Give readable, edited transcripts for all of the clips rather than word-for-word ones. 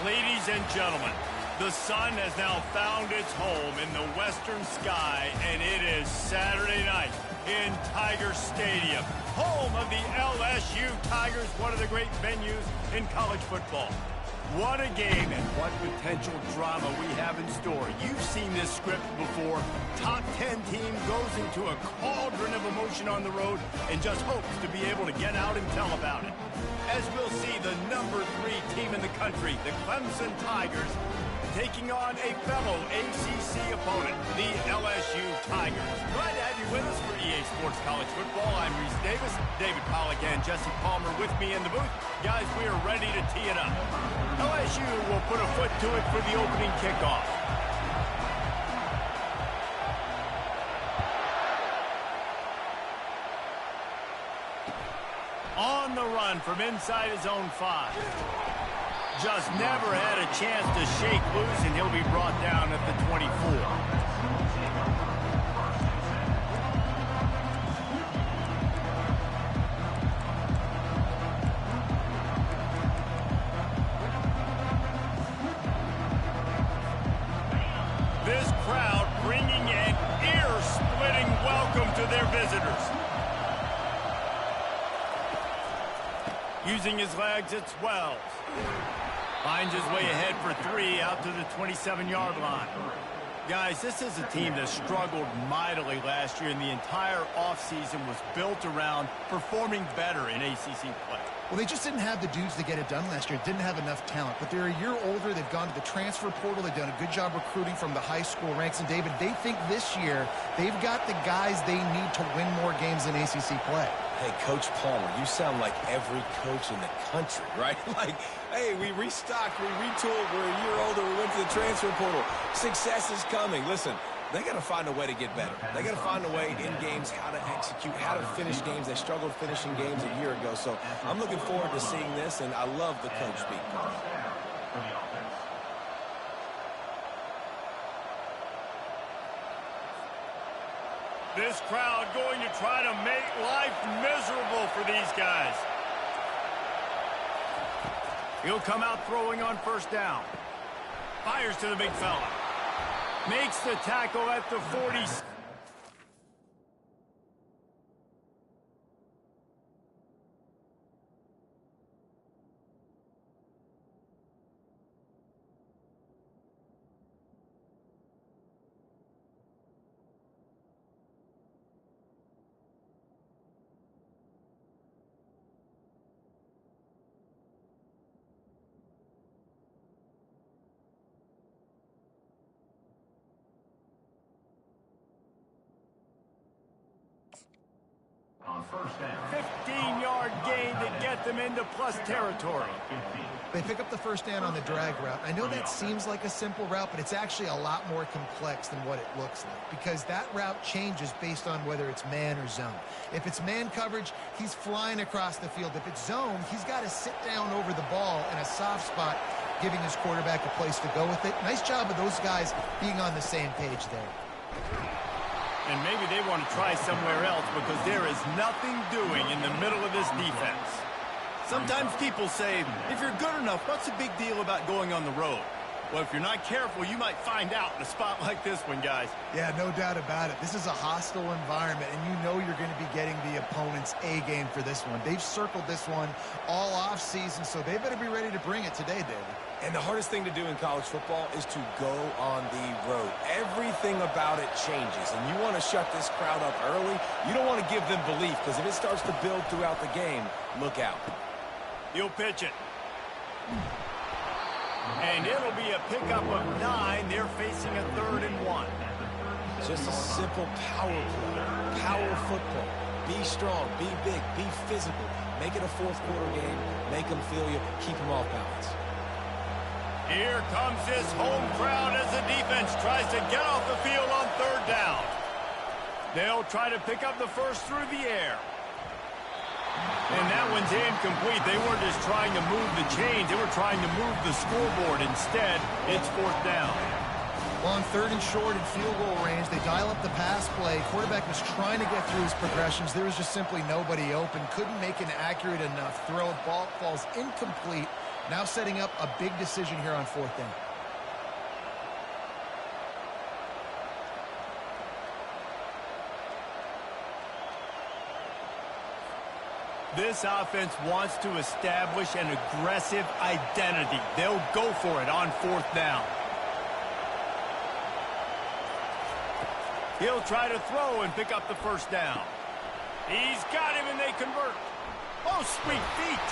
Ladies and gentlemen, the sun has now found its home in the western sky, and it is Saturday night in Tiger Stadium, home of the LSU Tigers, one of the great venues in college football. What a game and what potential drama we have in store. You've seen this script before. Top 10 team goes into a cauldron of emotion on the road and just hopes to be able to get out and tell about it. As we'll see, the number 3 team in the country, the Clemson Tigers, taking on a fellow ACC opponent, the LSU Tigers. Glad to have you with us for EA Sports College Football. I'm Reese Davis, David Pollack, and Jesse Palmer with me in the booth. Guys, we are ready to tee it up. LSU will put a foot to it for the opening kickoff. On the run from inside his own 5. Just never had a chance to shake loose, and he'll be brought down at the 24. This crowd bringing an ear-splitting welcome to their visitors. Using his legs, it's Wells. Finds his way ahead for 3 out to the 27-yard line. Guys, this is a team that struggled mightily last year, and the entire offseason was built around performing better in ACC play. Well, they just didn't have the dudes to get it done last year. Didn't have enough talent. But they're a year older. They've gone to the transfer portal. They've done a good job recruiting from the high school ranks. And, David, they think this year they've got the guys they need to win more games in ACC play. Hey, Coach Palmer, you sound like every coach in the country, right? Like, hey, we restocked, we retooled, we're a year older, we went to the transfer portal. Success is coming. Listen, they got to find a way to get better. They got to find a way in games how to execute, how to finish games. They struggled finishing games a year ago. So I'm looking forward to seeing this, and I love the coach speak. This crowd going to try to make life miserable for these guys. He'll come out throwing on first down. Fires to the big fella. Makes the tackle at the 40. On first down. 15-yard gain to get them into plus territory. They pick up the first down on the drag route. I know that seems like a simple route, but it's actually a lot more complex than what it looks like, because that route changes based on whether it's man or zone. If it's man coverage, he's flying across the field. If it's zone, he's got to sit down over the ball in a soft spot, giving his quarterback a place to go with it. Nice job of those guys being on the same page there. And maybe they want to try somewhere else because there is nothing doing in the middle of this defense. Sometimes people say, if you're good enough, what's the big deal about going on the road? Well, if you're not careful, you might find out in a spot like this one, guys. Yeah, no doubt about it. This is a hostile environment, and you know you're going to be getting the opponent's A game for this one. They've circled this one all offseason, so they better be ready to bring it today, David. And the hardest thing to do in college football is to go on the road. Everything about it changes, and you want to shut this crowd up early. You don't want to give them belief, because if it starts to build throughout the game, look out. He'll pitch it. And it'll be a pickup of 9. They're facing a 3rd and 1. Just a simple power play, power football. Be strong, be big, be physical. Make it a fourth quarter game. Make them feel you. Keep them off balance. Here comes this home crowd as the defense tries to get off the field on 3rd down. They'll try to pick up the first through the air. And that one's incomplete. They weren't just trying to move the chains. They were trying to move the scoreboard. Instead, it's 4th down. Well, on 3rd and short in field goal range, they dial up the pass play. Quarterback was trying to get through his progressions. There was just simply nobody open. Couldn't make an accurate enough throw. Ball falls incomplete Now setting up a big decision here on 4th down. This offense wants to establish an aggressive identity. They'll go for it on 4th down. He'll try to throw and pick up the 1st down. He's got him, and they convert. Oh, sweet feet.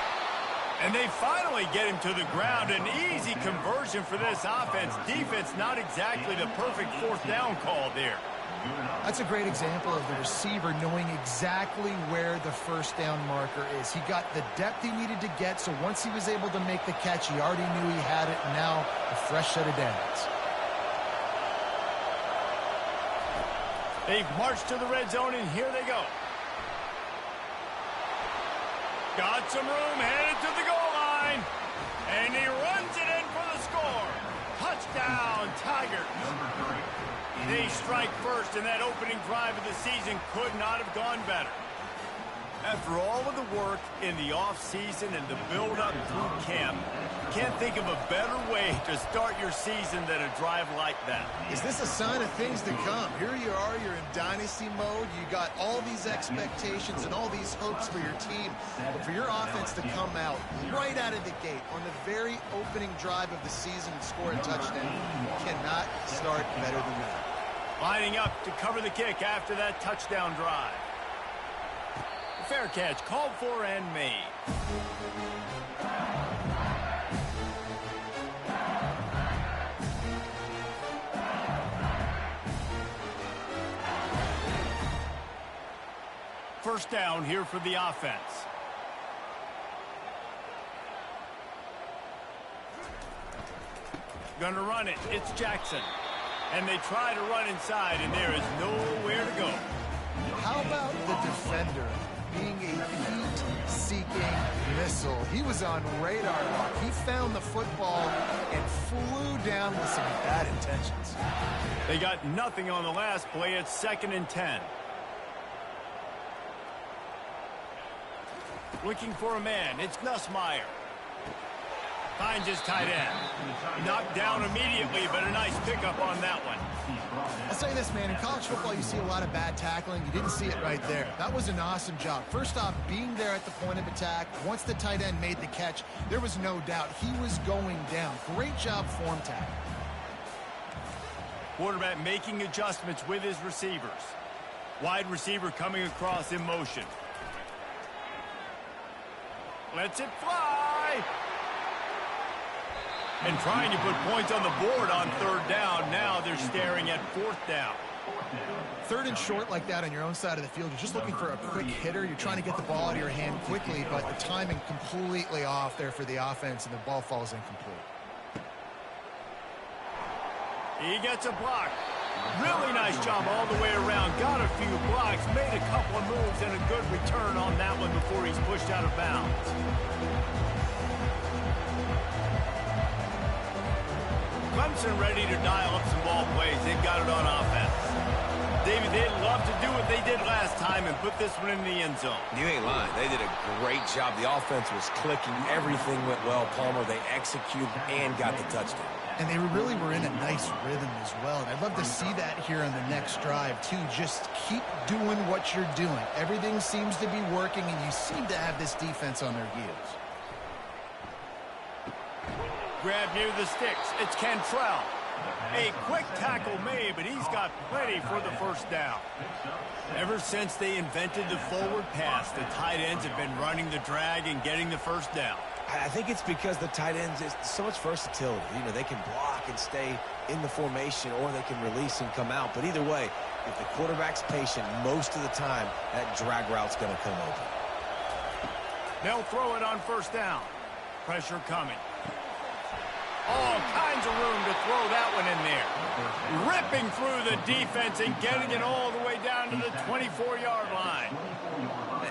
And they finally get him to the ground. An easy conversion for this offense. Defense, not exactly the perfect 4th down call there. That's a great example of the receiver knowing exactly where the 1st down marker is. He got the depth he needed to get, so once he was able to make the catch, he already knew he had it, and now a fresh set of downs. They've marched to the red zone, and here they go. Got some room, headed to the goal line, and he runs it in for the score. Touchdown, Tigers. They strike first, and that opening drive of the season could not have gone better. After all of the work in the offseason and the build-up through camp, can't think of a better way to start your season than a drive like that. Is this a sign of things to come? Here you are, you're in dynasty mode. You got all these expectations and all these hopes for your team. But for your offense to come out right out of the gate on the very opening drive of the season and score a touchdown, you cannot start better than that. Lining up to cover the kick after that touchdown drive. Fair catch called for and made. First down here for the offense. Gonna run it. It's Jackson. And they try to run inside, and there is nowhere to go. How about the defender being a heat-seeking missile? He was on radar lock. He found the football and flew down with some bad intentions. They got nothing on the last play. It's 2nd and 10. Looking for a man. It's Nussmeier. Finds his tight end. Knocked down immediately, but a nice pickup on that one. I'll say this, man. In college football, you see a lot of bad tackling. You didn't see it right there. That was an awesome job. First off, being there at the point of attack. Once the tight end made the catch, there was no doubt he was going down. Great job form tackle. Quarterback making adjustments with his receivers. Wide receiver coming across in motion. Lets it fly. And trying to put points on the board on 3rd down. Now they're staring at 4th down. 3rd and short like that on your own side of the field. You're just looking for a quick hitter. You're trying to get the ball out of your hand quickly, but the timing completely off there for the offense, and the ball falls incomplete. He gets a block. Really nice job all the way around. Got a few blocks, made a couple of moves, and a good return on that one before he's pushed out of bounds. Clemson ready to dial up some ball plays. They've got it on offense. David, they'd love to do what they did last time and put this one in the end zone. You ain't lying. They did a great job. The offense was clicking. Everything went well. Palmer, they executed and got the touchdown. And they really were in a nice rhythm as well. And I'd love to see that here on the next drive, too. Just keep doing what you're doing. Everything seems to be working, and you seem to have this defense on their heels. Grab near the sticks. It's Cantrell. A quick tackle made, but he's got plenty for the 1st down. Ever since they invented the forward pass, the tight ends have been running the drag and getting the 1st down. I think it's because the tight ends, is so much versatility. You know, they can block and stay in the formation, or they can release and come out. But either way, if the quarterback's patient most of the time, that drag route's going to come open. They'll throw it on 1st down. Pressure coming. All kinds of room to throw that one in there. Ripping through the defense and getting it all the way down to the 24-yard line.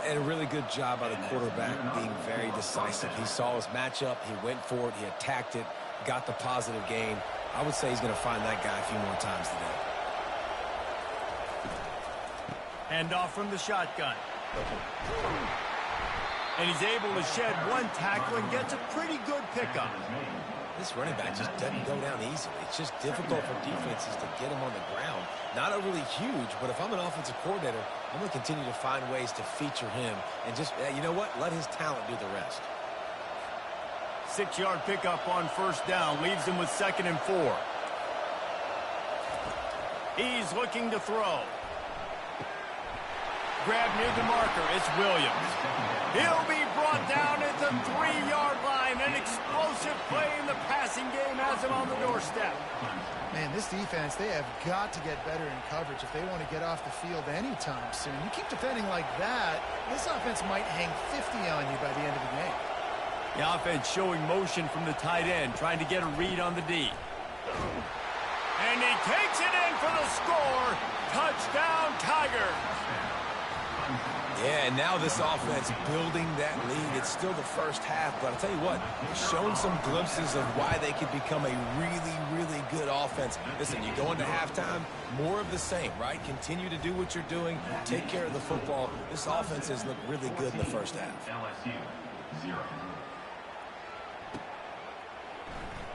And a really good job by the quarterback being very decisive. He saw his matchup. He went for it. He attacked it. Got the positive gain. I would say he's going to find that guy a few more times today. Hand off from the shotgun. And he's able to shed one tackle and gets a pretty good pickup. This running back just doesn't go down easily. It's just difficult for defenses to get him on the ground. Not overly huge, but if I'm an offensive coordinator, I'm going to continue to find ways to feature him and just, you know what, let his talent do the rest. 6-yard pickup on first down leaves him with 2nd and 4. He's looking to throw. Grab near the marker. It's Williams. He'll be brought down at the 3-yard line. An explosive play in the passing game has him on the doorstep. Man, this defense, they have got to get better in coverage if they want to get off the field anytime soon. You keep defending like that, this offense might hang 50 on you by the end of the game. The offense showing motion from the tight end, trying to get a read on the D. And he takes it in for the score. Touchdown, Tigers. Yeah, and now this offense building that lead. It's still the first half, but I'll tell you what, showing some glimpses of why they could become a really, really good offense. Listen, you go into halftime, more of the same, right? Continue to do what you're doing, take care of the football. This offense has looked really good in the first half. LSU 0.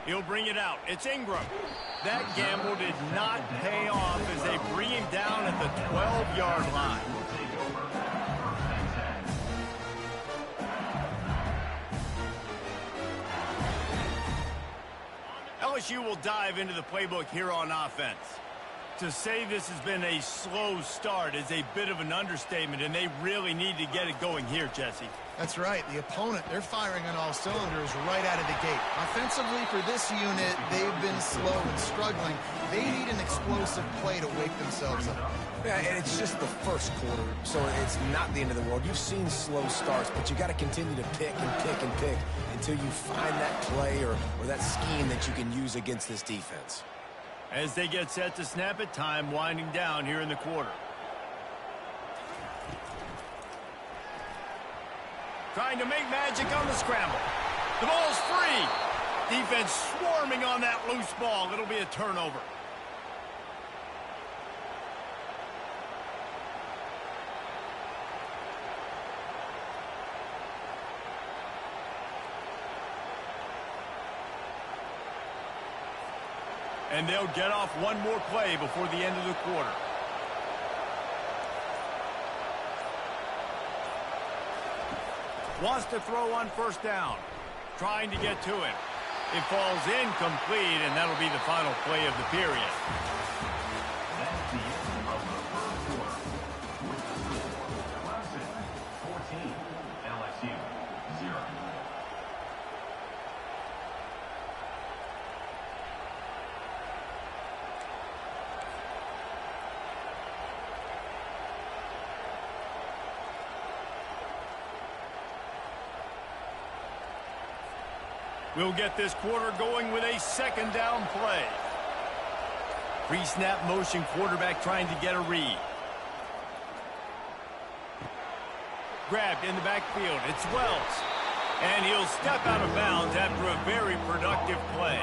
He'll bring it out. It's Ingram. That gamble did not pay off as they bring him down at the 12-yard line. LSU will dive into the playbook here on offense. To say this has been a slow start is a bit of an understatement, and they really need to get it going here, Jesse. That's right. The opponent, they're firing on all cylinders right out of the gate. Offensively, for this unit, they've been slow and struggling. They need an explosive play to wake themselves up. Yeah, and it's just the first quarter, so it's not the end of the world. You've seen slow starts, but you got to continue to pick and pick and pick until you find that play or that scheme that you can use against this defense. As they get set to snap it, time winding down here in the quarter. Trying to make magic on the scramble. The ball's free. Defense swarming on that loose ball. It'll be a turnover. And they'll get off one more play before the end of the quarter. Wants to throw on first down. Trying to get to it. It falls incomplete, and that'll be the final play of the period. That's the end of the first quarter. With the score, Clemson 14, LSU 0. We'll get this quarter going with a second down play. Pre-snap motion, quarterback trying to get a read. Grabbed in the backfield. It's Wells. And he'll step out of bounds after a very productive play.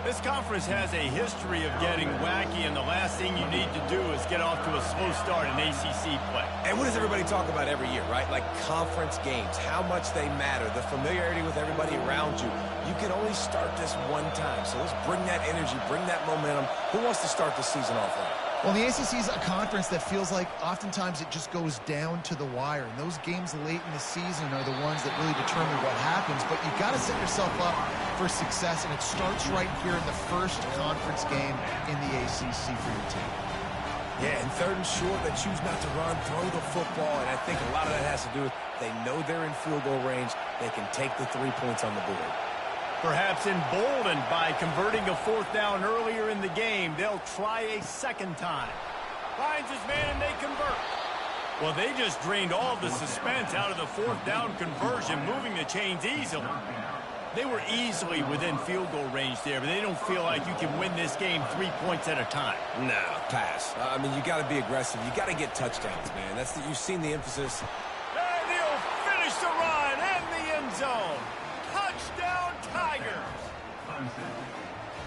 This conference has a history of getting wacky, and the last thing you need to do is get off to a slow start in ACC play. And what does everybody talk about every year, right? Like conference games, how much they matter, the familiarity with everybody around you. You can only start this one time, so let's bring that energy, bring that momentum. Who wants to start the season off right? Well, the ACC is a conference that feels like oftentimes it just goes down to the wire. And those games late in the season are the ones that really determine what happens. But you've got to set yourself up for success, and it starts right here in the first conference game in the ACC for your team. Yeah, and third and short, they choose not to run, throw the football, and I think a lot of that has to do with they know they're in field goal range. They can take the 3 points on the board. Perhaps emboldened by converting a fourth down earlier in the game, they'll try a second time. Finds his man and they convert. Well, they just drained all the suspense out of the fourth down conversion, moving the chains easily. They were easily within field goal range there, but they don't feel like you can win this game 3 points at a time. No, pass. I mean, you got to be aggressive. You got to get touchdowns, man. You've seen the emphasis. And he'll finish the run in the end zone. Touchdown, Tigers.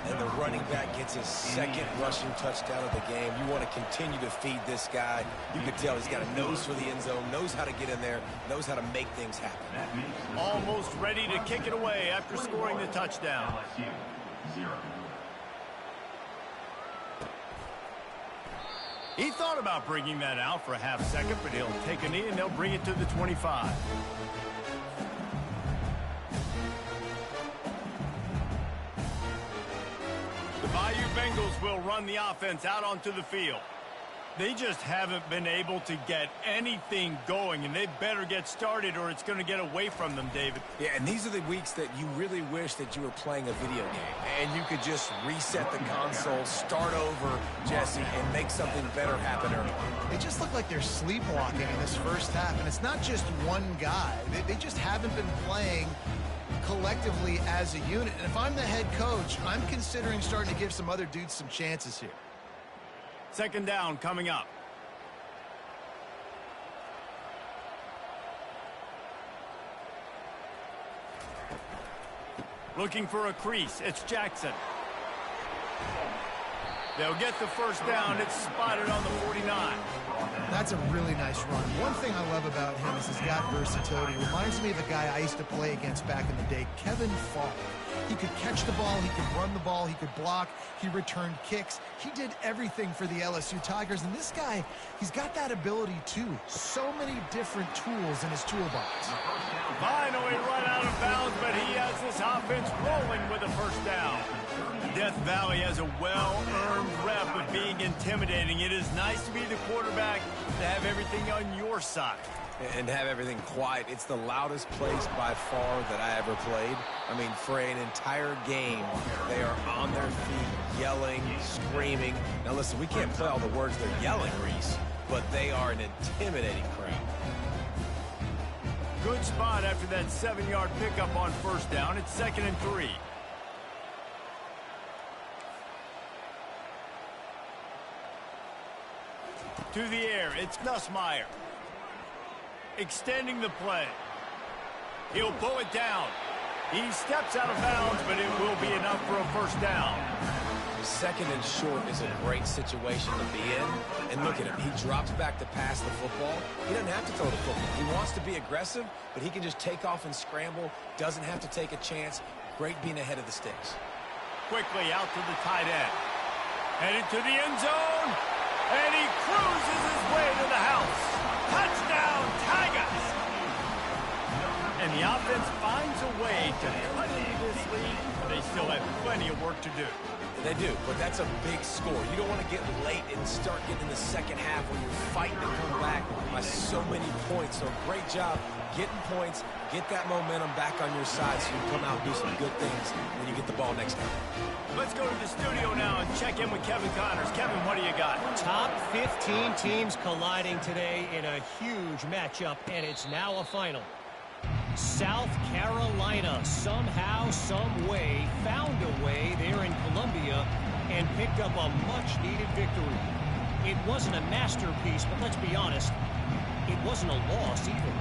And the running back gets his second rushing touchdown of the game. You want to continue to feed this guy. You can tell he's got a nose for the end zone, knows how to get in there, knows how to make things happen. Almost ready to kick it away after scoring the touchdown. LSU 0. He thought about bringing that out for a half second, but he'll take a knee and they'll bring it to the 25. The Bayou Bengals will run the offense out onto the field. They just haven't been able to get anything going, and they better get started or it's going to get away from them, David. Yeah, and these are the weeks that you really wish that you were playing a video game and you could just reset the console, start over, Jesse, and make something better happen early. They just look like they're sleepwalking in this first half, and it's not just one guy. They just haven't been playing collectively as a unit. And if I'm the head coach, I'm considering starting to give some other dudes some chances here. Second down coming up. Looking for a crease. It's Jackson. They'll get the first down. It's spotted on the 49. That's a really nice run. One thing I love about him is he's got versatility. Reminds me of a guy I used to play against back in the day, Kevin Falk. He could catch the ball, he could run the ball, he could block, he returned kicks. He did everything for the LSU Tigers, and this guy, he's got that ability too. So many different tools in his toolbox. Finally run out of bounds, but he has this offense rolling with a first down. Death Valley has a well-earned rep of being intimidating. It is nice to be the quarterback, to have everything on your side. And have everything quiet. It's the loudest place by far that I ever played. I mean, for an entire game, they are on their feet, yelling, screaming. Now listen, we can't play all the words they're yelling, Reese, but they are an intimidating crowd. Good spot after that 7-yard pickup on first down. It's 2nd and 3. To the air, it's Nussmeier. Extending the play. He'll pull it down. He steps out of bounds, but it will be enough for a first down. 2nd and short is a great situation to be in. And look at him. He drops back to pass the football. He doesn't have to throw the football. He wants to be aggressive, but he can just take off and scramble. Doesn't have to take a chance. Great being ahead of the sticks. Quickly out to the tight end. Headed to the end zone. And he cruises his way to the house. Touchdown, Tigers! And the offense finds a way to cut into this lead, but they still have plenty of work to do. They do, but that's a big score. You don't want to get late and start getting in the second half when you're fighting to come back by so many points. So great job getting points, get that momentum back on your side so you can come out and do some good things when you get the ball next time. Let's go to the studio now and check in with Kevin Connors. Kevin, what do you got? Top 15 teams colliding today in a huge matchup, and it's now a final. South Carolina somehow, some way, found a way there in Columbia and picked up a much-needed victory. It wasn't a masterpiece, but let's be honest, it wasn't a loss either.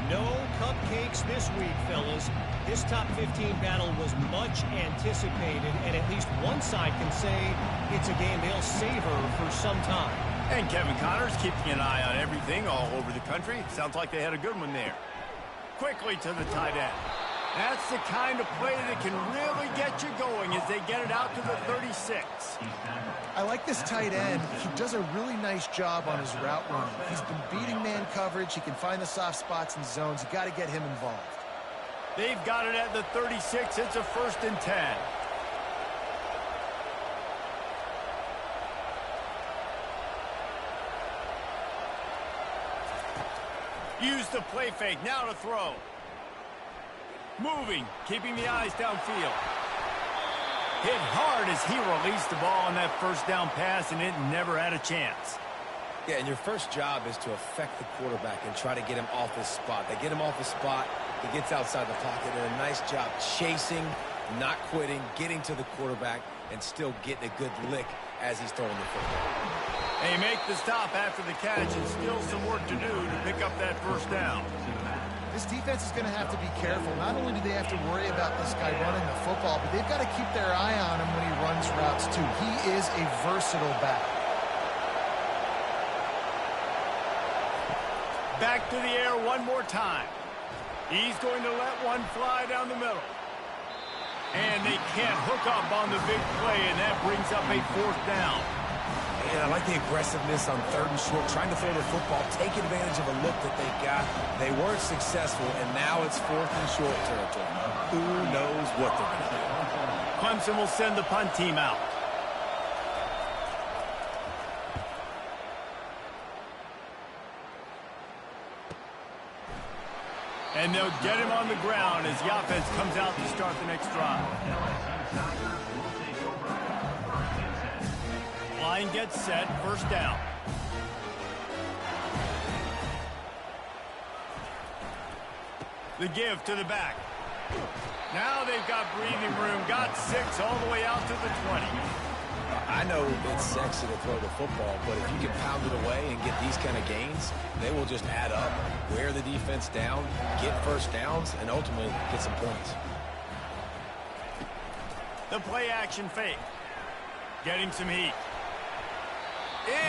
No cupcakes this week, fellas. This top 15 battle was much anticipated, and at least one side can say it's a game they'll savor for some time. And Kevin Connors keeping an eye on everything all over the country. Sounds like they had a good one there. Quickly to the tight end. That's the kind of play that can really get you going as they get it out to the 36. I like this tight end. He does a really nice job on his route running. He's been beating man coverage. He can find the soft spots and zones. You got to get him involved. They've got it at the 36. It's a 1st and 10. Use the play fake. Now to throw. Moving, keeping the eyes downfield. Hit hard as he released the ball on that first down pass, and it never had a chance. Yeah, and your first job is to affect the quarterback and try to get him off his spot. They get him off his spot, he gets outside the pocket, and a nice job chasing, not quitting, getting to the quarterback, and still getting a good lick as he's throwing the football. They make the stop after the catch, and still some work to do to pick up that first down. This defense is going to have to be careful. Not only do they have to worry about this guy running the football, but they've got to keep their eye on him when he runs routes too. He is a versatile back. Back to the air one more time. He's going to let one fly down the middle. And they can't hook up on the big play, and that brings up a 4th down. And I like the aggressiveness on 3rd and short, trying to throw the football, take advantage of a look that they got. They weren't successful, and now it's 4th and short territory. Who knows what they're going to do? Clemson will send the punt team out. And they'll get him on the ground as the offense comes out to start the next drive. Line gets set, 1st down. The give to the back. Now they've got breathing room, got 6 all the way out to the 20. I know it's sexy to throw the football, but if you can pound it away and get these kind of gains, they will just add up, wear the defense down, get 1st downs, and ultimately get some points. The play action fake. Getting some heat.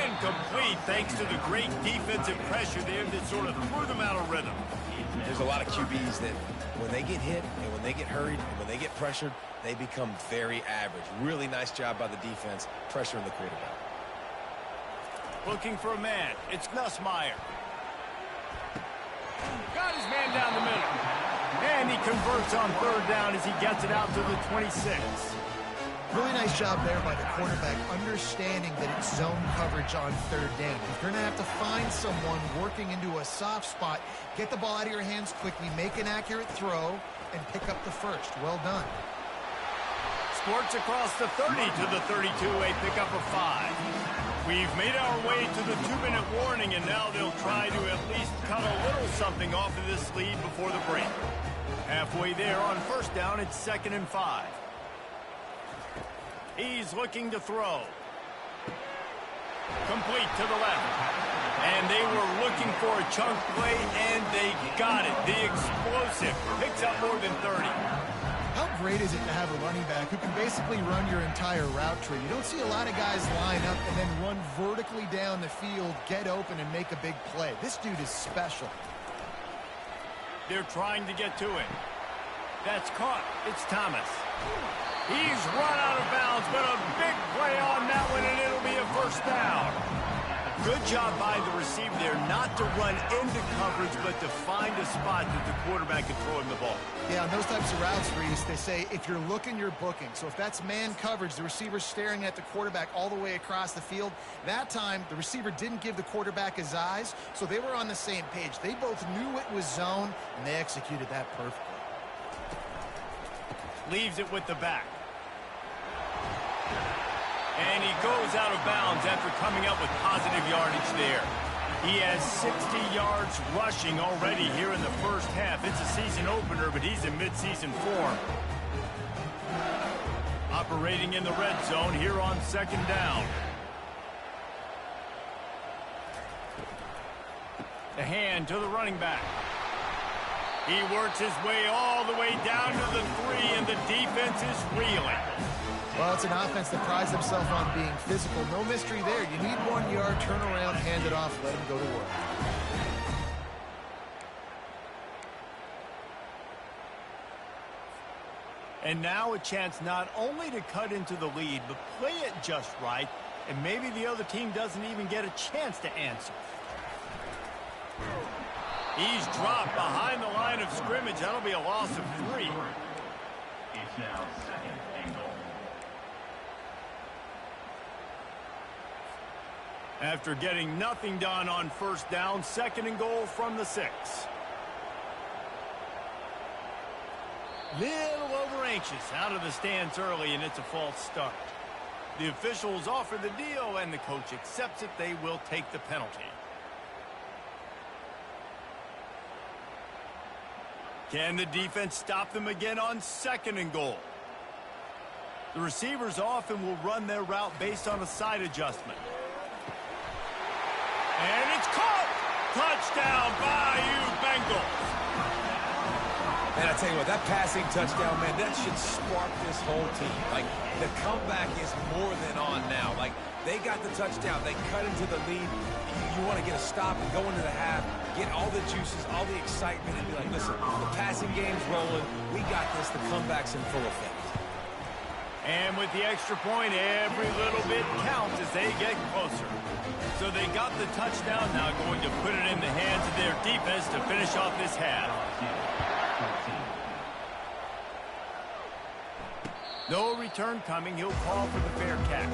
Incomplete thanks to the great defensive pressure there that sort of threw them out of rhythm. There's a lot of QBs that when they get hit and when they get hurried and when they get pressured, they become very average. Really nice job by the defense pressuring the quarterback. Looking for a man. It's Nussmeier. Got his man down the middle. And he converts on 3rd down as he gets it out to the 26. Really nice job there by the quarterback, understanding that it's zone coverage on 3rd down. If you're going to have to find someone working into a soft spot, get the ball out of your hands quickly, make an accurate throw, and pick up the 1st. Well done. Sports across the 30 to the 32, a pickup of 5. We've made our way to the 2-minute warning, and now they'll try to at least cut a little something off of this lead before the break. Halfway there on 1st down, it's 2nd and 5. He's looking to throw. Complete to the left. And they were looking for a chunk play, and they got it. The explosive picks up more than 30. How great is it to have a running back who can basically run your entire route tree? You don't see a lot of guys line up and then run vertically down the field, get open, and make a big play. This dude is special. They're trying to get to it. That's caught. It's Thomas. He's run out of bounds, but a big play on that one, and it'll be a 1st down. Good job by the receiver there not to run into coverage, but to find a spot that the quarterback can throw him the ball. Yeah, on those types of routes, Reese, they say if you're looking, you're booking. So if that's man coverage, the receiver's staring at the quarterback all the way across the field. That time, the receiver didn't give the quarterback his eyes, so they were on the same page. They both knew it was zone, and they executed that perfectly. Leaves it with the back. And he goes out of bounds after coming up with positive yardage there. He has 60 yards rushing already here in the 1st half. It's a season opener, but he's in midseason form. Operating in the red zone here on 2nd down. The hand to the running back. He works his way all the way down to the 3, and the defense is reeling. Well, it's an offense that prides themselves on being physical. No mystery there. You need 1 yard, turn around, hand it off, let him go to work. And now a chance not only to cut into the lead, but play it just right, and maybe the other team doesn't even get a chance to answer. He's dropped behind the line of scrimmage. That'll be a loss of 3. It's now 2nd and goal. After getting nothing done on 1st down, 2nd and goal from the 6. Little over anxious out of the stands early, and it's a false start. The officials offer the deal, and the coach accepts it. They will take the penalty. Can the defense stop them again on 2nd and goal? The receivers often will run their route based on a side adjustment. And it's caught! Touchdown, Bayou Bengals! And I tell you what, that passing touchdown, man, that should spark this whole team. Like, the comeback is more than on now. Like, they got the touchdown. They cut into the lead. You want to get a stop and go into the half, get all the juices, all the excitement, and be like, listen, the passing game's rolling. We got this. The comeback's in full effect. And with the extra point, every little bit counts as they get closer. So they got the touchdown, now going to put it in the hands of their defense to finish off this half. No return coming. He'll call for the fair catch.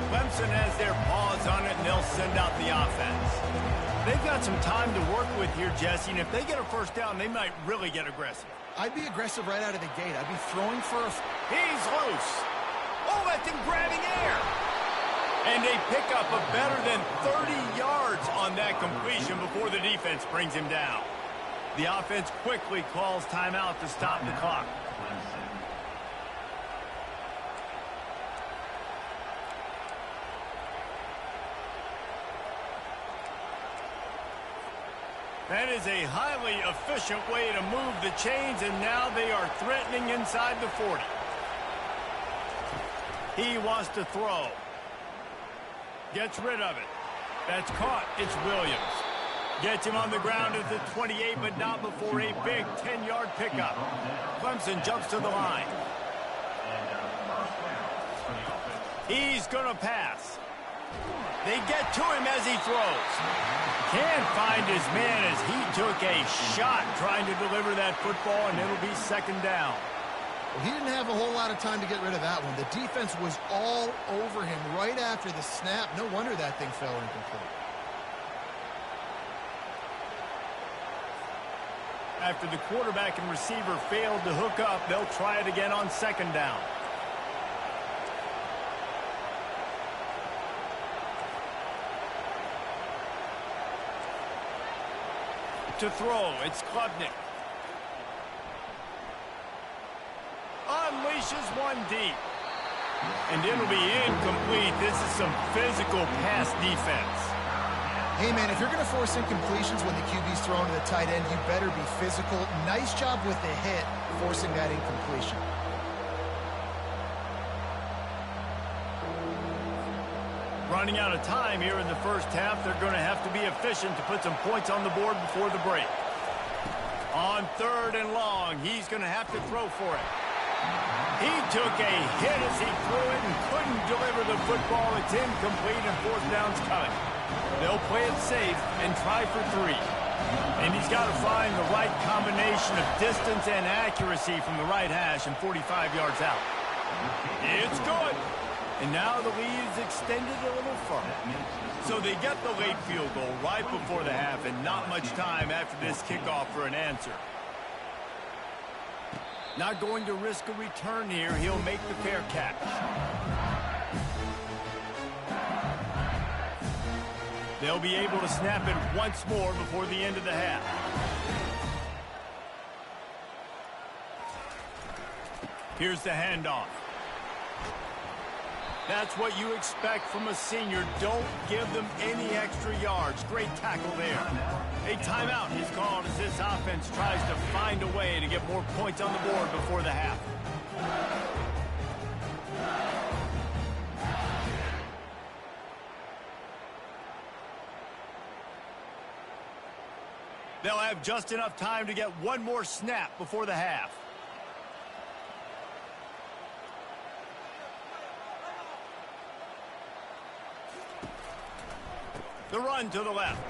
Clemson has their paws on it, and they'll send out the offense. They've got some time to work with here, Jesse, and if they get a first down, they might really get aggressive. I'd be aggressive right out of the gate. I'd be throwing for a... He's loose. Oh, that thing grabbing air. And they pick up a better than 30 yards on that completion before the defense brings him down. The offense quickly calls timeout to stop the clock. That is a highly efficient way to move the chains, and now they are threatening inside the 40. He wants to throw. Gets rid of it. That's caught. It's Williams. Gets him on the ground at the 28, but not before a big 10-yard pickup. Clemson jumps to the line. He's going to pass. They get to him as he throws. Can't find his man as he took a shot trying to deliver that football, and it'll be second down. Well, he didn't have a whole lot of time to get rid of that one. The defense was all over him right after the snap. No wonder that thing fell incomplete. After the quarterback and receiver failed to hook up, they'll try it again on second down. To throw, it's Klubnik. Unleashes one deep. And it'll be incomplete. This is some physical pass defense. Hey, man, if you're going to force incompletions when the QB's thrown to the tight end, you better be physical. Nice job with the hit, forcing that incompletion. Running out of time here in the first half. They're going to have to be efficient to put some points on the board before the break. On third and long, he's going to have to throw for it. He took a hit as he threw it and couldn't deliver the football. It's incomplete and fourth down's coming. They'll play it safe and try for three. And he's got to find the right combination of distance and accuracy from the right hash and 45 yards out. It's good. And now the lead is extended a little further. So they get the late field goal right before the half and not much time after this kickoff for an answer. Not going to risk a return here. He'll make the fair catch. They'll be able to snap it once more before the end of the half. Here's the handoff. That's what you expect from a senior. Don't give them any extra yards. Great tackle there. A timeout is called as this offense tries to find a way to get more points on the board before the half. They'll have just enough time to get one more snap before the half. The run to the left.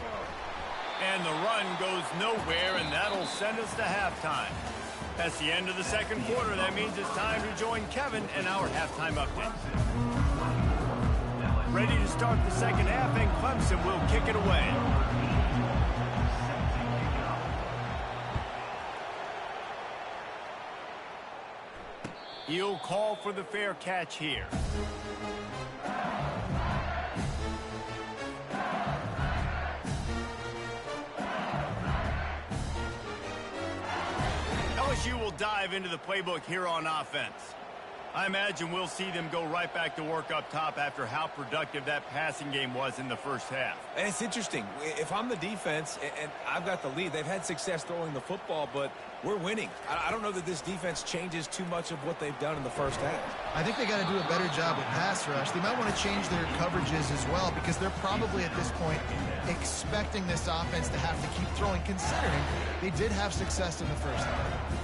And the run goes nowhere, and that'll send us to halftime. That's the end of the second quarter. That means it's time to join Kevin and our halftime update. Ready to start the second half, and Clemson will kick it away. He'll call for the fair catch here. LSU will dive into the playbook here on offense. I imagine we'll see them go right back to work up top after how productive that passing game was in the first half. And it's interesting. If I'm the defense and I've got the lead, they've had success throwing the football, but we're winning. I don't know that this defense changes too much of what they've done in the first half. I think they got to do a better job with pass rush. They might want to change their coverages as well because they're probably at this point expecting this offense to have to keep throwing, considering they did have success in the first half.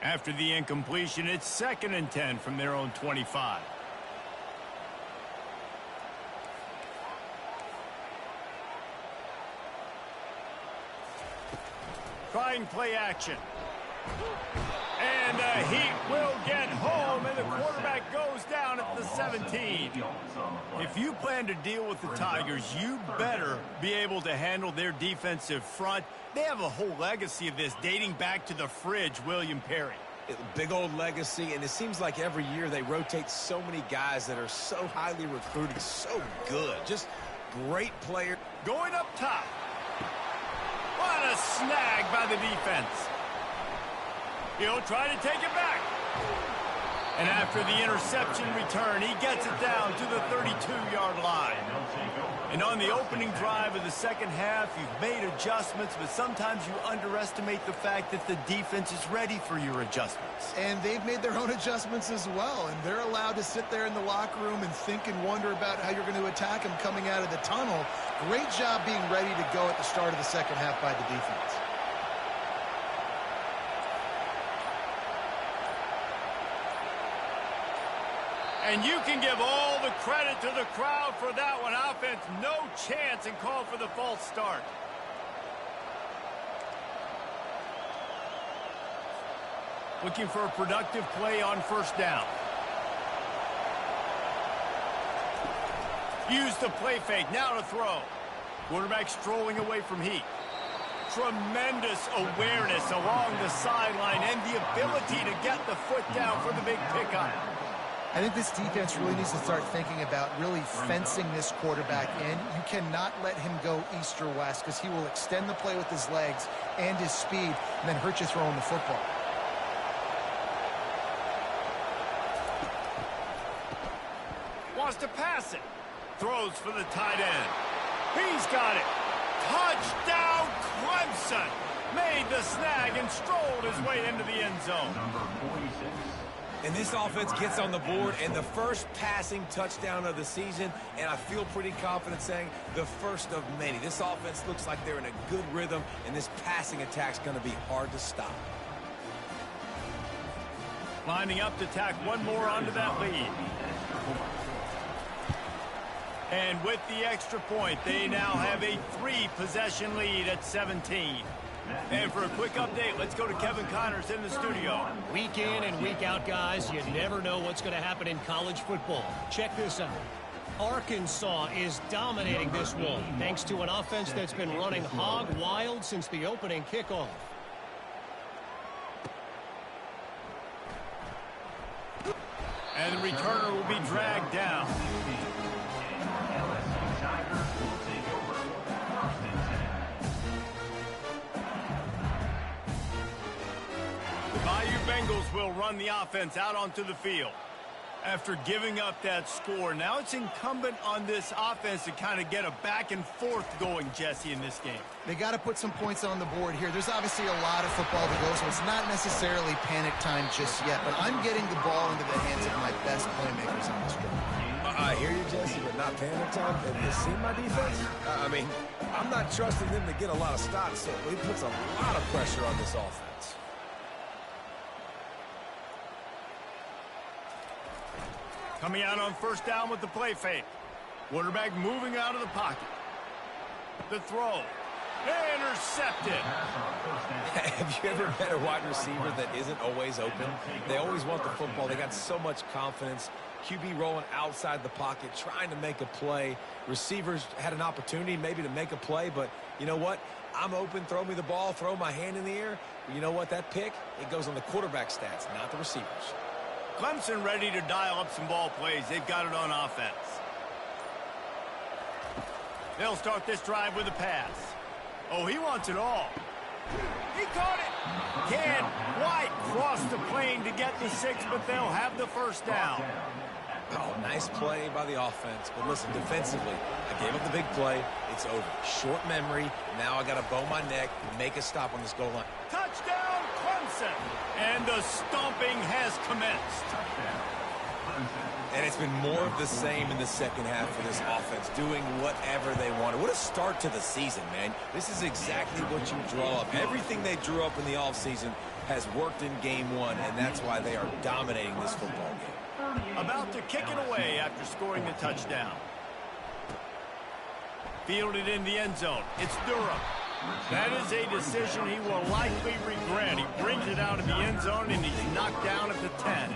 After the incompletion, it's 2nd and 10 from their own 25. Trying play action. And the Heat will get home, and the quarterback goes down at the 17. If you plan to deal with the Tigers, you better be able to handle their defensive front. They have a whole legacy of this dating back to the fridge, William Perry. Big old legacy, and it seems like every year they rotate so many guys that are so highly recruited, so good. Just great player. Going up top. What a snag by the defense. He'll try to take it back. And after the interception return, he gets it down to the 32-yard line. And on the opening drive of the second half, you've made adjustments, but sometimes you underestimate the fact that the defense is ready for your adjustments. And they've made their own adjustments as well, and they're allowed to sit there in the locker room and think and wonder about how you're going to attack them coming out of the tunnel. Great job being ready to go at the start of the second half by the defense. And you can give all the credit to the crowd for that one. Offense, no chance, and call for the false start. Looking for a productive play on first down. Use the play fake. Now to throw. Quarterback strolling away from Heat. Tremendous awareness along the sideline and the ability to get the foot down for the big pickup. I think this defense really needs to start thinking about really fencing this quarterback in. You cannot let him go east or west because he will extend the play with his legs and his speed and then hurt you throwing the football. Wants to pass it. Throws for the tight end. He's got it. Touchdown, Clemson. Made the snag and strolled his way into the end zone. Number 46. And this offense gets on the board, and the first passing touchdown of the season, and I feel pretty confident saying the first of many. This offense looks like they're in a good rhythm, and this passing attack's going to be hard to stop. Lining up to tack one more onto that lead. And with the extra point, they now have a 3-possession lead at 17. And for a quick update, let's go to Kevin Connors in the studio. Week in and week out, guys, you never know what's going to happen in college football. Check this out. Arkansas is dominating this one, thanks to an offense that's been running hog wild since the opening kickoff. And the returner will be dragged down. LSU Tigers will take over 1st and 10. The Bayou Bengals will run the offense out onto the field. After giving up that score, now it's incumbent on this offense to kind of get a back and forth going, Jesse, in this game. They got to put some points on the board here. There's obviously a lot of football to go, so it's not necessarily panic time just yet, but I'm getting the ball into the hands of my best playmakers on this drive. I hear you, Jesse, but not panic time. Have you seen my defense? I mean, I'm not trusting them to get a lot of stops, so it puts a lot of pressure on this offense. Coming out on first down with the play fake. Quarterback moving out of the pocket. The throw. Intercepted. Have you ever met a wide receiver that isn't always open? They always want the football. They got so much confidence. QB rolling outside the pocket, trying to make a play. Receivers had an opportunity maybe to make a play, but you know what? I'm open, throw me the ball, throw my hand in the air. You know what? That pick, it goes on the quarterback stats, not the receivers. Clemson ready to dial up some ball plays. They've got it on offense. They'll start this drive with a pass. Oh, he wants it all. He caught it. Can't quite cross the plane to get the 6, but they'll have the first down. Oh, nice play by the offense. But listen, defensively, I gave up the big play. It's over. Short memory. Now I got to bow my neck and make a stop on this goal line. Touchdown, Clemson. And the stomping has commenced. And it's been more of the same in the second half for this offense, doing whatever they wanted. What a start to the season, man. This is exactly what you draw up. Everything they drew up in the offseason has worked in game one, and that's why they are dominating this football game. About to kick it away after scoring the touchdown. Fielded in the end zone. It's Durham. That is a decision he will likely regret. He brings it out of the end zone, and he's knocked down at the 10.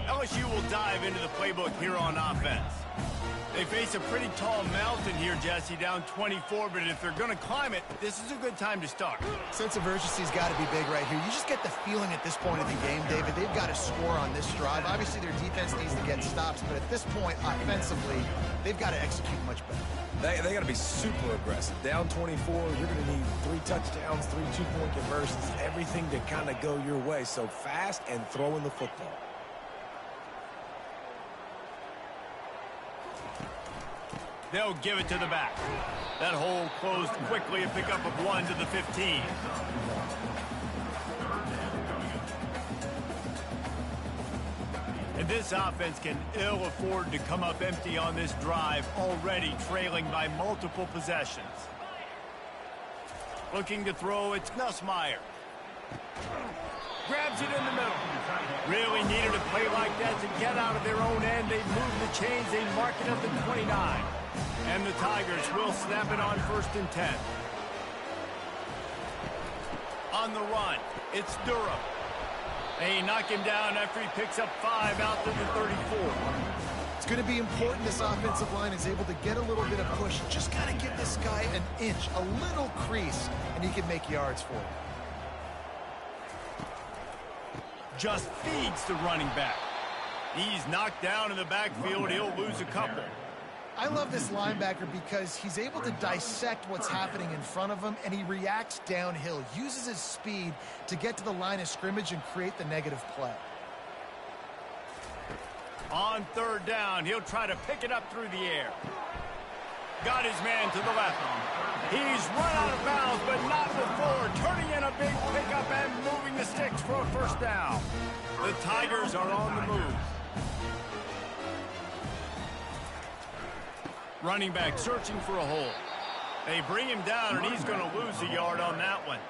LSU will dive into the playbook here on offense. They face a pretty tall mountain here, Jesse, down 24, but if they're going to climb it, this is a good time to start. Sense of urgency's got to be big right here. You just get the feeling at this point of the game, David, they've got to score on this drive. Obviously, their defense needs to get stops, but at this point, offensively, they've got to execute much better. They got to be super aggressive. Down 24, you're going to need 3 touchdowns, 3 two-point conversions, everything to kind of go your way. So fast and throwing the football. They'll give it to the back. That hole closed quickly, a pickup of 1 to the 15. And this offense can ill afford to come up empty on this drive, already trailing by multiple possessions. Looking to throw, it's Nussmeier. Grabs it in the middle. Really needed a play like that to get out of their own end. They move the chains. They mark it at the 29. And the Tigers will snap it on 1st and 10. On the run, it's Durham. They knock him down after he picks up 5 out to the 34. It's going to be important this offensive line is able to get a little bit of push. Just got to give this guy an inch, a little crease, and he can make yards for it. Just feeds the running back. He's knocked down in the backfield. He'll lose a couple. I love this linebacker because he's able to dissect what's happening in front of him, and he reacts downhill, uses his speed to get to the line of scrimmage and create the negative play. On 3rd down, he'll try to pick it up through the air. Got his man to the left. He's run out of bounds, but not before turning in a big pickup and moving the sticks for a 1st down. The Tigers are on the move. Running back searching for a hole. They bring him down, and he's going to lose a yard on that one.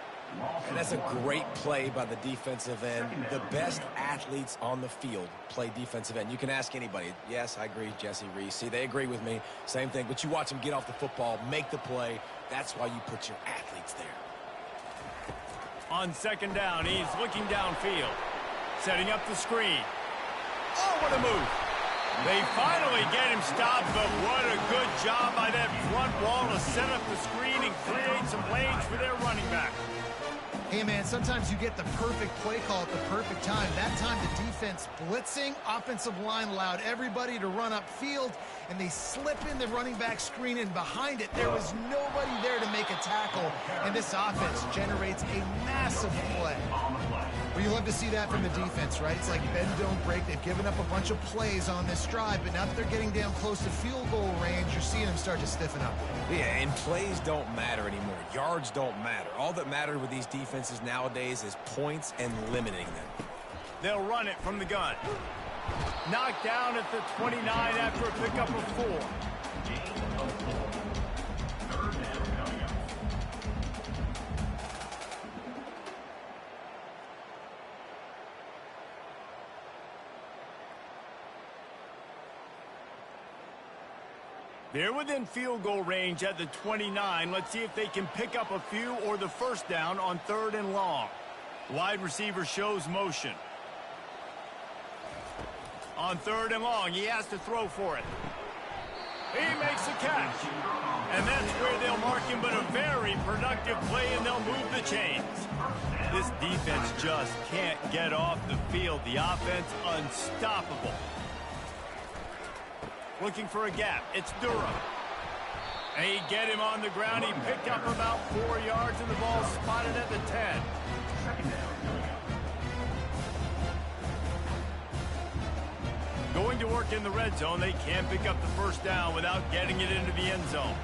And that's a great play by the defensive end. The best athletes on the field play defensive end. You can ask anybody. Yes, I agree, Jesse Reese. See, they agree with me. Same thing. But you watch them get off the football, make the play. That's why you put your athletes there. On 2nd down, he's looking downfield. Setting up the screen. Oh, what a move. They finally get him stopped, but what a good job by that front wall to set up the screen and create some lanes for their running back. Hey, man, sometimes you get the perfect play call at the perfect time. That time the defense blitzing, offensive line allowed everybody to run upfield, and they slip in the running back screen, and behind it there was nobody there to make a tackle, and this offense generates a massive play. Well, you love to see that from the defense, right? It's like bend, don't break. They've given up a bunch of plays on this drive, but now that they're getting down close to field goal range, you're seeing them start to stiffen up. Yeah, and plays don't matter anymore. Yards don't matter. All that matters with these defenses nowadays is points and limiting them. They'll run it from the gun. Knocked down at the 29 after a pickup of 4. They're within field goal range at the 29. Let's see if they can pick up a few or the 1st down on 3rd and long. Wide receiver shows motion. On 3rd and long, he has to throw for it. He makes a catch. And that's where they'll mark him, but a very productive play, and they'll move the chains. This defense just can't get off the field. The offense unstoppable. Looking for a gap. It's Durham. They get him on the ground. He picked up about 4 yards, and the ball spotted at the 10. Second down. Going to work in the red zone. They can't pick up the first down without getting it into the end zone.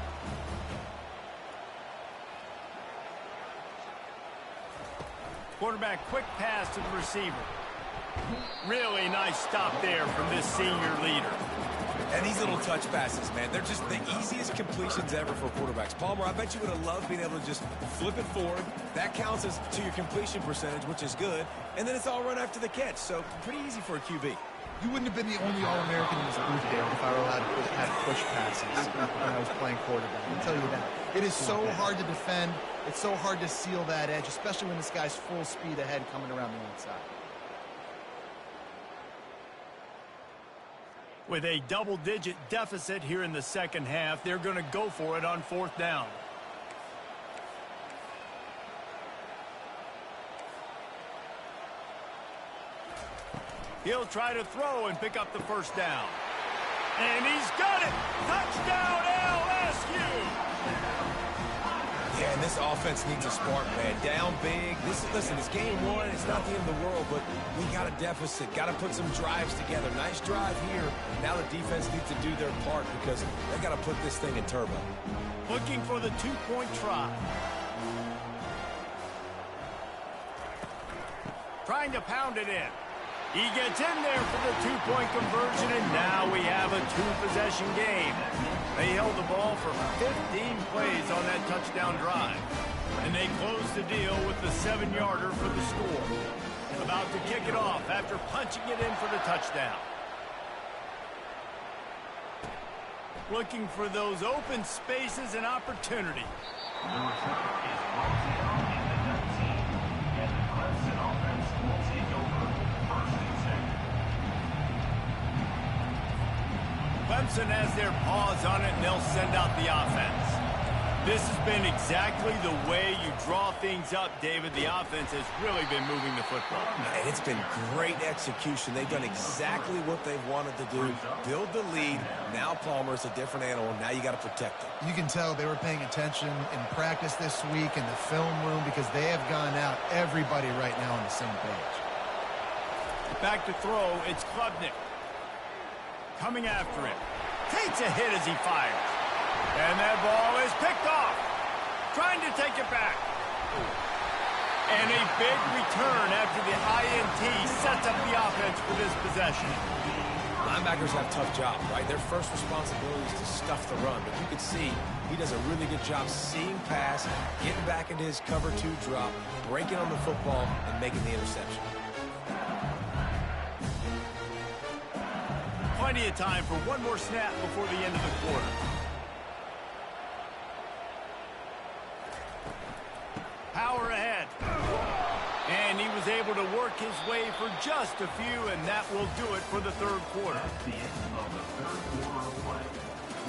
Quarterback, quick pass to the receiver. Really nice stop there from this senior leader. And these little touch passes, man, they're just the easiest completions ever for quarterbacks. Palmer, I bet you would have loved being able to just flip it forward. That counts as to your completion percentage, which is good. And then it's all run after the catch, so pretty easy for a QB. You wouldn't have been the only All-American in this booth, Dale, if I were allowed to have push passes when I was playing quarterback. I'll tell you that. It is so hard to defend. It's so hard to seal that edge, especially when this guy's full speed ahead coming around the outside. With a double-digit deficit here in the second half, they're going to go for it on fourth down. He'll try to throw and pick up the first down. And he's got it! Touchdown, LSU! Yeah, and this offense needs a spark, man. Down big. Listen, it's game one. It's not the end of the world, but we got a deficit. Got to put some drives together. Nice drive here. Now the defense needs to do their part because they got to put this thing in turbo. Looking for the two-point try. Trying to pound it in. He gets in there for the two-point conversion, and now we have a two-possession game. They held the ball for 15 plays on that touchdown drive. And they close the deal with the 7-yarder for the score. About to kick it off after punching it in for the touchdown. Looking for those open spaces and opportunities. The return is brought down in the 19. And the Clemson offense will take over first and second. Clemson has their paws on it, and they'll send out the offense. This has been exactly the way you draw things up, David. The offense has really been moving the football. And it's been great execution. They've done exactly what they've wanted to do. Build the lead. Now Palmer's a different animal. Now you got to protect him. You can tell they were paying attention in practice this week in the film room because they have gone out, everybody right now on the same page. Back to throw, it's Klubnik. Coming after him. Takes a hit as he fires. And that ball is picked off. Trying to take it back. And a big return after the INT sets up the offense for this possession. Linebackers have tough jobs, right? Their first responsibility is to stuff the run. But you can see he does a really good job seeing pass, getting back into his cover two drop, breaking on the football, and making the interception. Plenty of time for one more snap before the end of the quarter. Power ahead. And he was able to work his way for just a few, and that will do it for the third quarter. That's the end of the third quarter of play.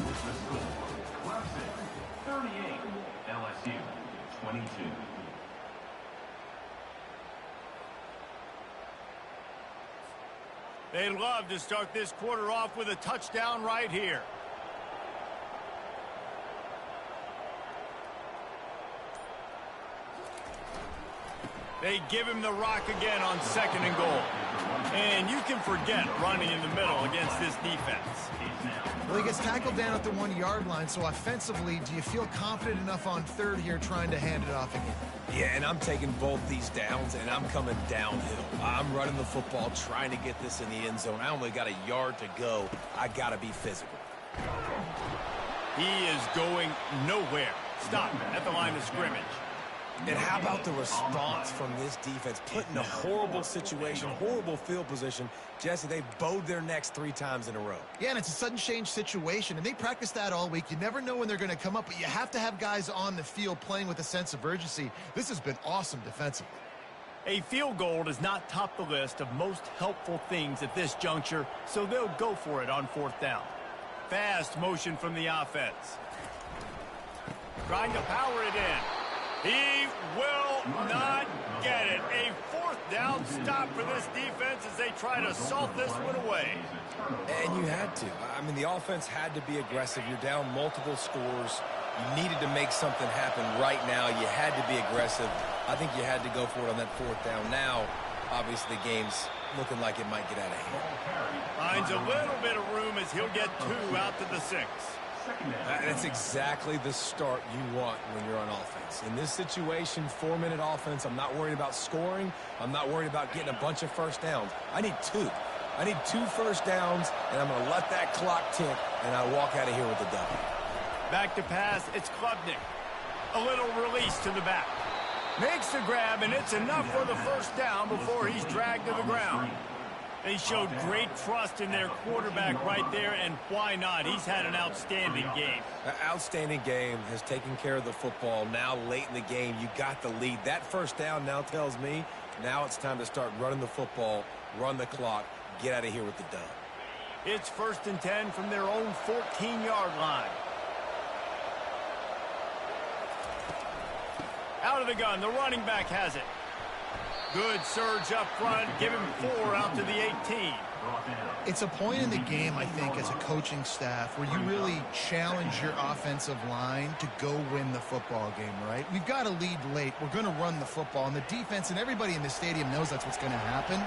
With the score, Clemson 38, LSU 22. They'd love to start this quarter off with a touchdown right here. They give him the rock again on 2nd and goal. And you can forget running in the middle against this defense. Well, he gets tackled down at the 1-yard line, so offensively, do you feel confident enough on third here trying to hand it off again? Yeah, and I'm taking both these downs, and I'm coming downhill. I'm running the football, trying to get this in the end zone. I only got a yard to go. I got to be physical. He is going nowhere. Stop at the line of scrimmage. And how about the response from this defense? Put in a horrible situation, horrible field position. Jesse, they bowed their necks 3 times in a row. Yeah, and it's a sudden change situation, and they practice that all week. You never know when they're going to come up, but you have to have guys on the field playing with a sense of urgency. This has been awesome defensively. A field goal does not top the list of most helpful things at this juncture, so they'll go for it on 4th down. Fast motion from the offense. Trying to power it in. He will not get it. A 4th down stop for this defense as they try to salt this one away. And you had to. I mean, the offense had to be aggressive. You're down multiple scores. You needed to make something happen right now. You had to be aggressive. I think you had to go for it on that fourth down. Now, obviously, the game's looking like it might get out of hand. Finds a little bit of room as he'll get 2 out to the 6. That's exactly the start you want when you're on offense. In this situation, 4-minute offense, I'm not worried about scoring. I'm not worried about getting a bunch of first downs. I need 2. I need 2 first downs, and I'm going to let that clock tick, and I walk out of here with a W. Back to pass, it's Klubnik. A little release to the back. Makes the grab, and it's enough for the first down before he's dragged to the ground. They showed great trust in their quarterback right there, and why not? He's had an outstanding game. An outstanding game, has taken care of the football. Now, late in the game, you got the lead. That first down now tells me now it's time to start running the football, run the clock, get out of here with the dub. It's 1st and 10 from their own 14-yard line. Out of the gun, the running back has it. Good surge up front, give him 4 out to the 18. It's a point in the game, I think, as a coaching staff where you really challenge your offensive line to go win the football game, right? We've got to lead late. We're going to run the football, and the defense and everybody in the stadium knows that's what's going to happen.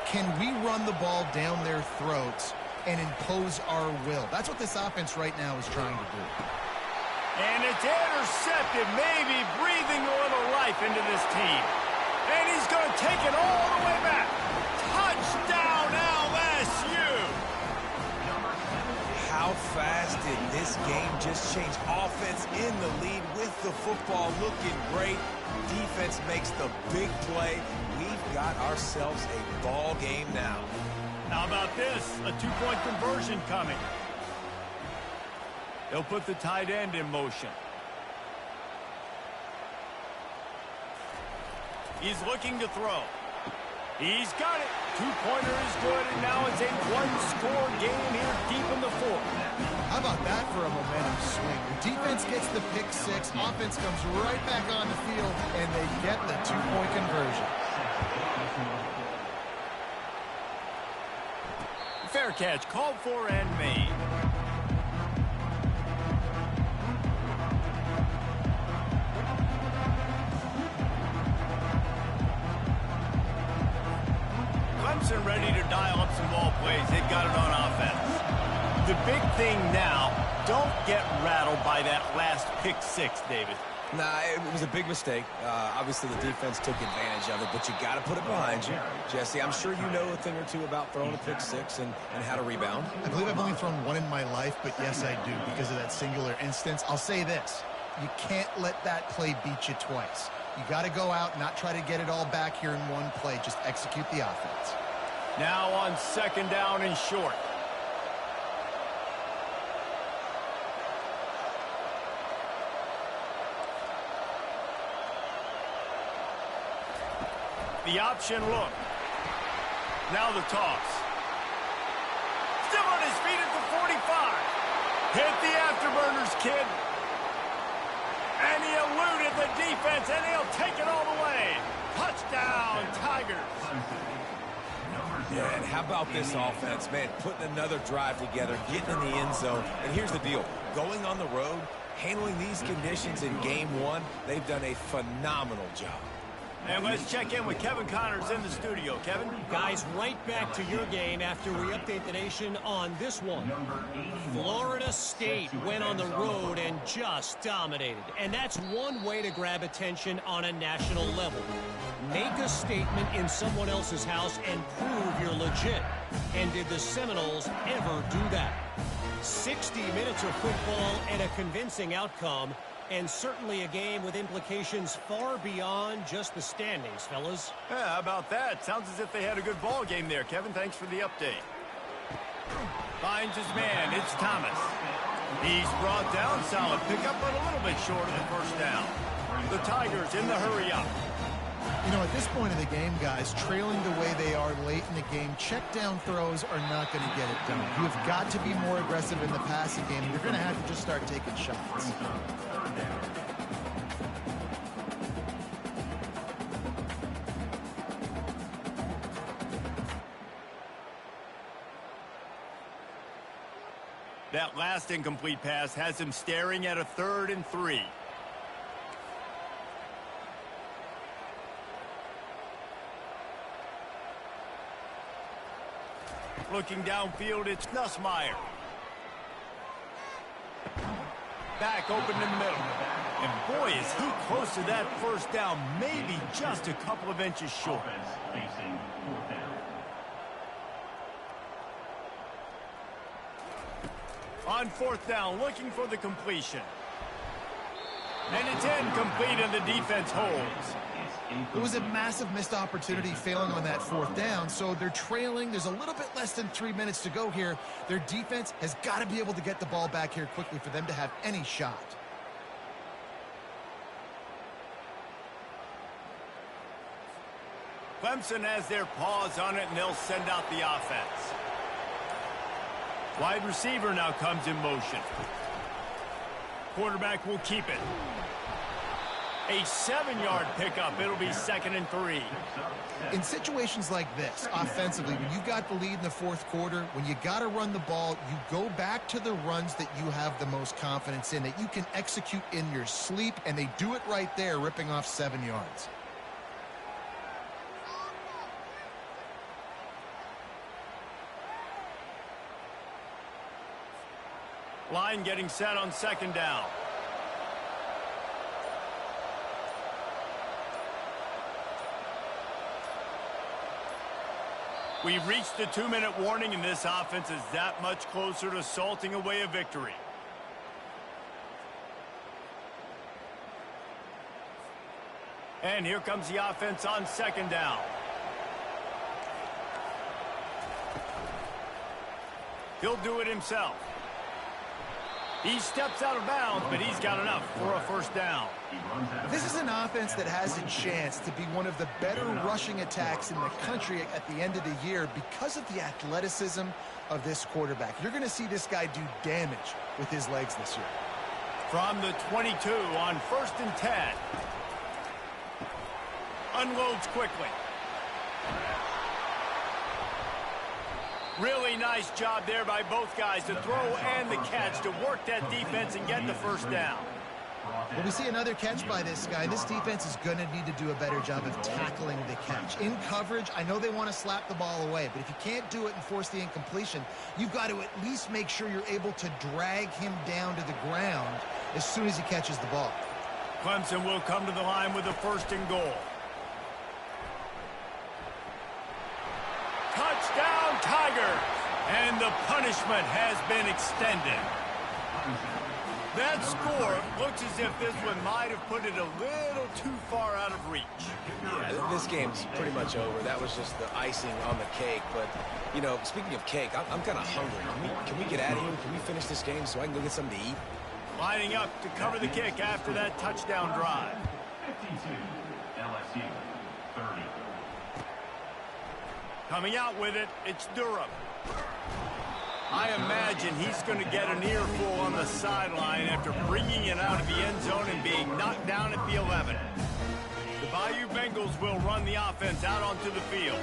Can we run the ball down their throats and impose our will? That's what this offense right now is trying to do. And it's intercepted, maybe breathing a little life into this team. And he's going to take it all the way back. Touchdown, LSU! How fast did this game just change? Offense in the lead with the football looking great. Defense makes the big play. We've got ourselves a ball game now. How about this? A 2-point conversion coming. They'll put the tight end in motion. He's looking to throw. He's got it. 2-pointer is good, and now it's a 1-score game here deep in the 4th. How about that for a momentum swing? The defense gets the pick 6, offense comes right back on the field, and they get the 2-point conversion. Fair catch, called for and made. Clemson ready to dial up some ball plays. They've got it on offense. The big thing now, don't get rattled by that last pick 6, David. Nah, it was a big mistake. Obviously, the defense took advantage of it, but you got to put it behind you. Jesse, I'm sure you know a thing or two about throwing a pick 6 and how to rebound. I believe I've only thrown 1 in my life, but yes, I do because of that singular instance. I'll say this. You can't let that play beat you twice. You got to go out, not try to get it all back here in one play. Just execute the offense. Now on 2nd down and short. The option look. Now the toss. Still on his feet at the 45. Hit the afterburners, kid. And he eluded the defense, and he'll take it all the way. Touchdown, Tigers. Yeah, and how about this offense, man, putting another drive together, getting in the end zone. And here's the deal. Going on the road, handling these conditions in game 1, they've done a phenomenal job. And let's check in with Kevin Connors in the studio. Kevin? Guys, right back to your game after we update the nation on this one. Florida State went on the road and just dominated. And that's one way to grab attention on a national level. Make a statement in someone else's house and prove you're legit. And did the Seminoles ever do that? 60 minutes of football and a convincing outcome. And certainly a game with implications far beyond just the standings, fellas. Yeah, how about that? Sounds as if they had a good ball game there. Kevin, thanks for the update. Finds his man. It's Thomas. He's brought down. Solid pickup, but a little bit short of the first down. The Tigers in the hurry up. You know, at this point of the game, guys, trailing the way they are late in the game, check down throws are not going to get it done. You've got to be more aggressive in the passing game. You're going to have to just start taking shots. That last incomplete pass has him staring at a 3rd and 3. Looking downfield, it's Nussmeier. Back open in the middle. And boy, is he close to that first down, maybe just a couple of inches short. Offense facing 4th down. On 4th down, looking for the completion. And it's incomplete, and the defense holds. It was a massive missed opportunity failing on that 4th down, so they're trailing. There's a little bit less than 3 minutes to go here. Their defense has got to be able to get the ball back here quickly for them to have any shot. Clemson has their paws on it, and they'll send out the offense. Wide receiver now comes in motion. Quarterback will keep it. A 7-yard pickup. It'll be 2nd and 3. In situations like this, offensively, when you got the lead in the 4th quarter, when you got to run the ball, you go back to the runs that you have the most confidence in, that you can execute in your sleep, and they do it right there, ripping off 7 yards. Line getting set on 2nd down. We've reached the 2-minute warning, and this offense is that much closer to salting away a victory. And here comes the offense on 2nd down. He'll do it himself. He steps out of bounds, but he's got enough for a 1st down. This is an offense that has a chance to be one of the better rushing attacks in the country at the end of the year because of the athleticism of this quarterback. You're going to see this guy do damage with his legs this year. From the 22 on 1st and 10. Unloads quickly. Really nice job there by both guys to throw and the catch to work that defense and get the 1st down. Well, we see another catch by this guy. This defense is going to need to do a better job of tackling the catch. In coverage, I know they want to slap the ball away, but if you can't do it and force the incompletion, you've got to at least make sure you're able to drag him down to the ground as soon as he catches the ball. Clemson will come to the line with a 1st and goal. Touchdown, Tigers! And the punishment has been extended. That score looks as if this one might have put it a little too far out of reach. Yeah, this game's pretty much over. That was just the icing on the cake. But, you know, speaking of cake, I'm kind of hungry. Can we get out of here? Can we finish this game so I can go get something to eat? Lining up to cover the kick after that touchdown drive. 52, LSU, 30. Coming out with it, it's Durham. I imagine he's going to get an earful on the sideline after bringing it out of the end zone and being knocked down at the 11. The Bayou Bengals will run the offense out onto the field.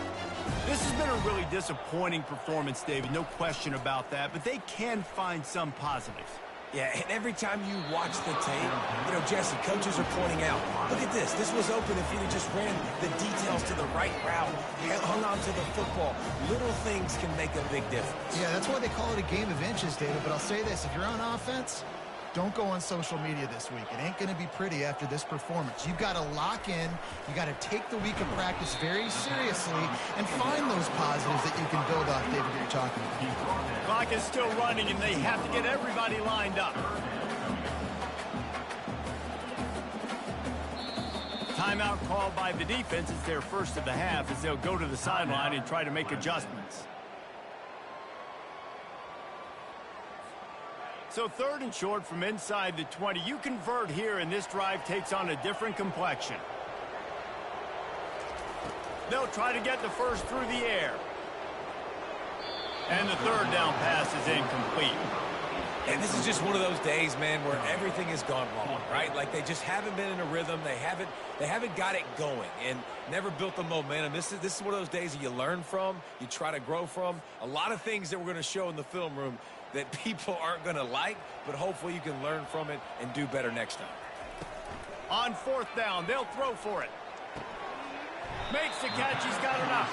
This has been a really disappointing performance, David, no question about that, but they can find some positives. Yeah, and every time you watch the tape, you know, Jesse, coaches are pointing out, look at this. This was open if he'd just ran the details to the right route, hung on to the football. Little things can make a big difference. Yeah, that's why they call it a game of inches, David. But I'll say this, if you're on offense, don't go on social media this week. It ain't going to be pretty after this performance. You've got to lock in. You got to take the week of practice very seriously and find those positives that you can build off, David, that you're talking about. Clock is still running, and they have to get everybody lined up. Timeout called by the defense. It's their first of the half as they'll go to the sideline and try to make adjustments. So 3rd and short from inside the 20. You convert here, and this drive takes on a different complexion. They'll try to get the first through the air. And the 3rd down pass is incomplete. And this is just one of those days, man, where everything has gone wrong, right? Like they just haven't been in a rhythm. They haven't got it going and never built the momentum. This is one of those days that you learn from, you try to grow from. A lot of things that we're going to show in the film room that people aren't going to like, but hopefully you can learn from it and do better next time. On fourth down, they'll throw for it. Makes the catch. He's got enough.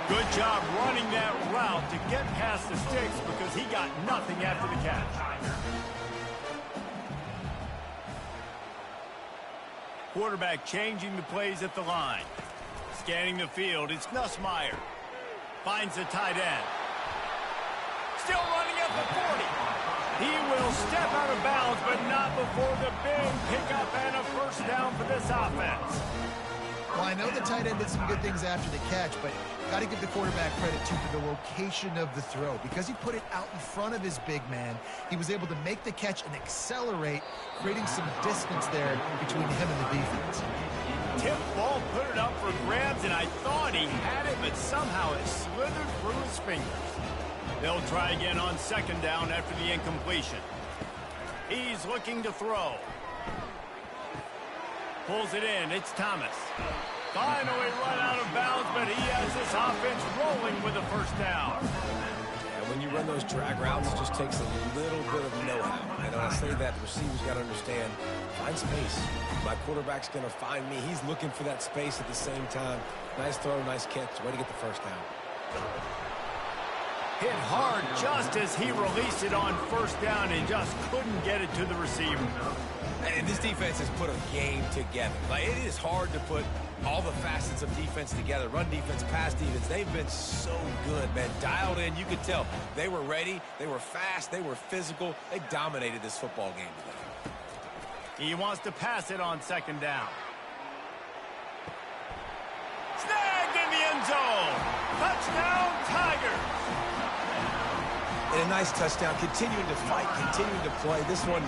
Good job running that route to get past the sticks because he got nothing after the catch. Quarterback changing the plays at the line. Scanning the field, it's Nussmeier. Finds the tight end. Still running at the 40. He will step out of bounds, but not before the big pickup and a first down for this offense. Well, I know the tight end did some good things after the catch, but got to give the quarterback credit, too, for the location of the throw. Because he put it out in front of his big man, he was able to make the catch and accelerate, creating some distance there between him and the defense. Tip ball, put it up for grabs, and I thought he had it, but somehow it slithered through his fingers. They'll try again on second down after the incompletion. He's looking to throw. Pulls it in. It's Thomas. Finally run out of bounds, but he has this offense rolling with a first down. Yeah, when you run those drag routes, it just takes a little bit of know-how. And when I say that, the receivers got to understand, find space. My quarterback's going to find me. He's looking for that space at the same time. Nice throw, nice catch. Way to get the first down. Hit hard just as he released it on first down and just couldn't get it to the receiver. And this defense has put a game together. Like, it is hard to put all the facets of defense together. Run defense, pass defense. They've been so good, man. Dialed in. You could tell they were ready. They were fast. They were physical. They dominated this football game today. He wants to pass it on second down. Snagged in the end zone. Touchdown, Tigers. And a nice touchdown. Continuing to fight, continuing to play. This one,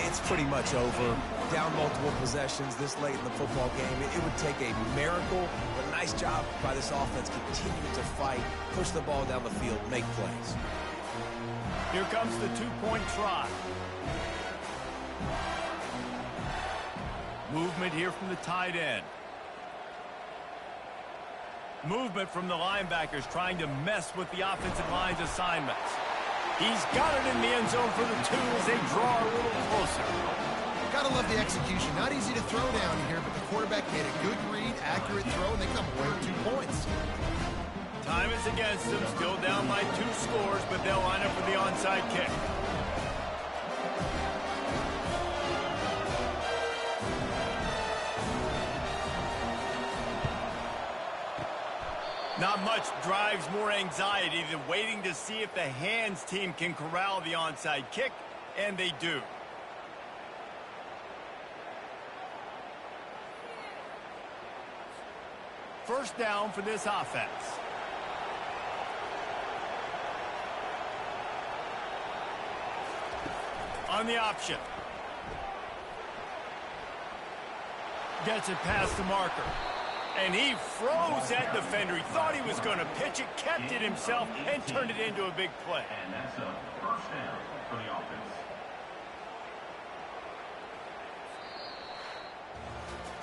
it's pretty much over. Down multiple possessions this late in the football game. It would take a miracle, but nice job by this offense. Continuing to fight, push the ball down the field, make plays. Here comes the two-point try. Movement here from the tight end. Movement from the linebackers trying to mess with the offensive line's assignments. He's got it in the end zone for the two as they draw a little closer. Gotta love the execution. Not easy to throw down here, but the quarterback made a good read, accurate throw, and they come away with 2 points. Time is against them. Still down by 2 scores, but they'll line up for the onside kick. Not much drives more anxiety than waiting to see if the hands team can corral the onside kick, and they do. First down for this offense. On the option. Gets it past the marker. And he froze that defender. He thought he was going to pitch it, kept it himself, and turned it into a big play. And that's a first down for the offense.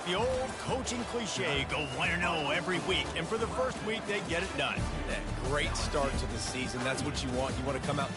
The old coaching cliche, go 1-0 every week. And for the first week, they get it done. That great start to the season. That's what you want. You want to come out